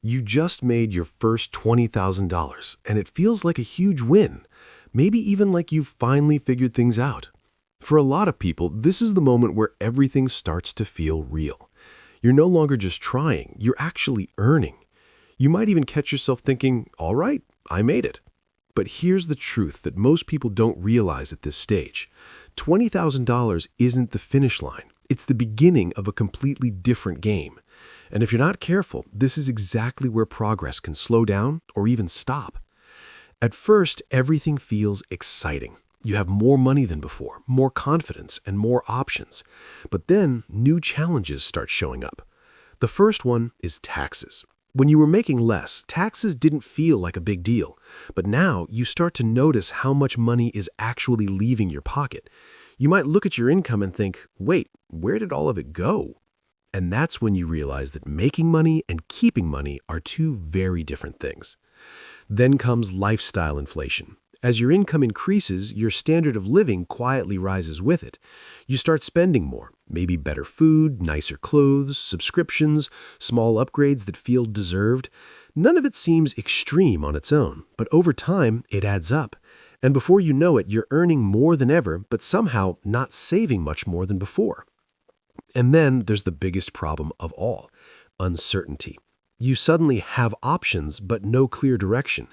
You just made your first $20,000, and it feels like a huge win, maybe even like you've finally figured things out. For a lot of people, this is the moment where everything starts to feel real. You're no longer just trying, you're actually earning. You might even catch yourself thinking, all right, I made it. But here's the truth that most people don't realize at this stage. $20,000 isn't the finish line. It's the beginning of a completely different game. And if you're not careful, this is exactly where progress can slow down or even stop. At first, everything feels exciting. You have more money than before, more confidence, and more options. But then, new challenges start showing up. The first one is taxes. When you were making less, taxes didn't feel like a big deal. But now, you start to notice how much money is actually leaving your pocket. You might look at your income and think, wait, where did all of it go? And that's when you realize that making money and keeping money are two very different things. Then comes lifestyle inflation. As your income increases, your standard of living quietly rises with it. You start spending more, maybe better food, nicer clothes, subscriptions, small upgrades that feel deserved. None of it seems extreme on its own, but over time, it adds up. And before you know it, you're earning more than ever, but somehow not saving much more than before. And then there's the biggest problem of all, uncertainty. You suddenly have options, but no clear direction.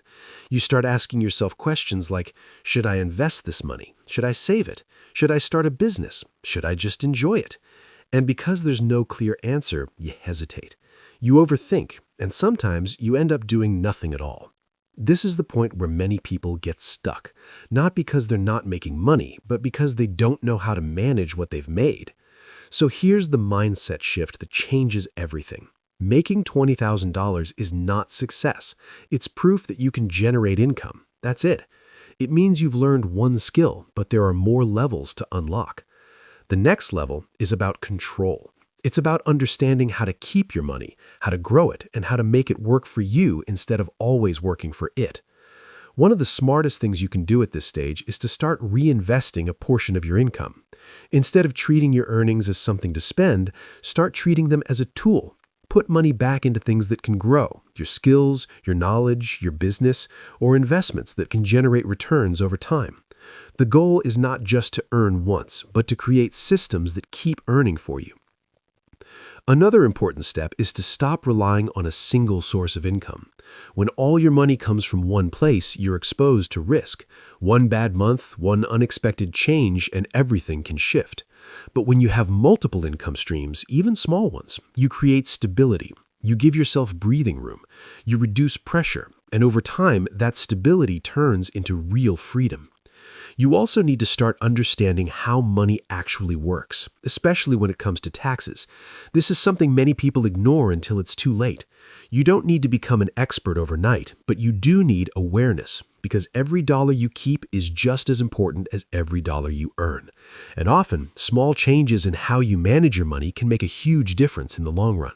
You start asking yourself questions like, should I invest this money? Should I save it? Should I start a business? Should I just enjoy it? And because there's no clear answer, you hesitate. You overthink, and sometimes you end up doing nothing at all. This is the point where many people get stuck, not because they're not making money, but because they don't know how to manage what they've made. So here's the mindset shift that changes everything. Making $20,000 is not success. It's proof that you can generate income. That's it. It means you've learned one skill, but there are more levels to unlock. The next level is about control. It's about understanding how to keep your money, how to grow it, and how to make it work for you instead of always working for it. One of the smartest things you can do at this stage is to start reinvesting a portion of your income. Instead of treating your earnings as something to spend, start treating them as a tool. Put money back into things that can grow, your skills, your knowledge, your business, or investments that can generate returns over time. The goal is not just to earn once, but to create systems that keep earning for you. Another important step is to stop relying on a single source of income. When all your money comes from one place, you're exposed to risk. One bad month, one unexpected change, and everything can shift. But when you have multiple income streams, even small ones, you create stability. You give yourself breathing room. You reduce pressure. And over time, that stability turns into real freedom. You also need to start understanding how money actually works, especially when it comes to taxes. This is something many people ignore until it's too late. You don't need to become an expert overnight, but you do need awareness, because every dollar you keep is just as important as every dollar you earn. And often, small changes in how you manage your money can make a huge difference in the long run.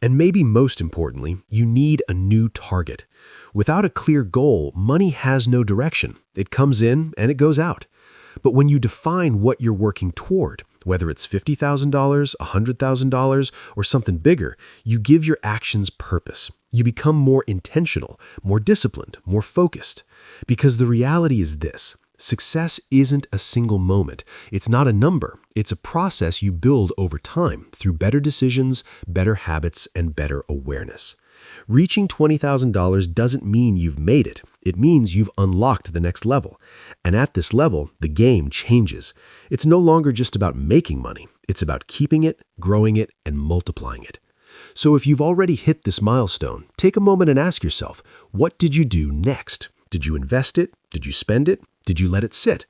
And maybe most importantly, you need a new target. Without a clear goal, money has no direction. It comes in and it goes out. But when you define what you're working toward, whether it's $50,000, $100,000, or something bigger, you give your actions purpose. You become more intentional, more disciplined, more focused. Because the reality is this: success isn't a single moment. It's not a number. It's a process you build over time through better decisions, better habits, and better awareness. Reaching $20,000 doesn't mean you've made it. It means you've unlocked the next level. And at this level, the game changes. It's no longer just about making money. It's about keeping it, growing it, and multiplying it. So if you've already hit this milestone, take a moment and ask yourself, what did you do next? Did you invest it? Did you spend it? Did you let it sit?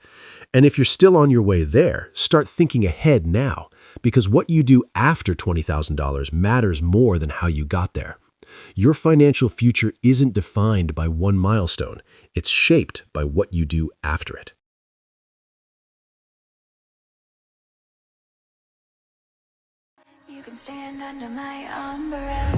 And if you're still on your way there, start thinking ahead now, because what you do after $20,000 matters more than how you got there. Your financial future isn't defined by one milestone. It's shaped by what you do after it. You can stand under my umbrella.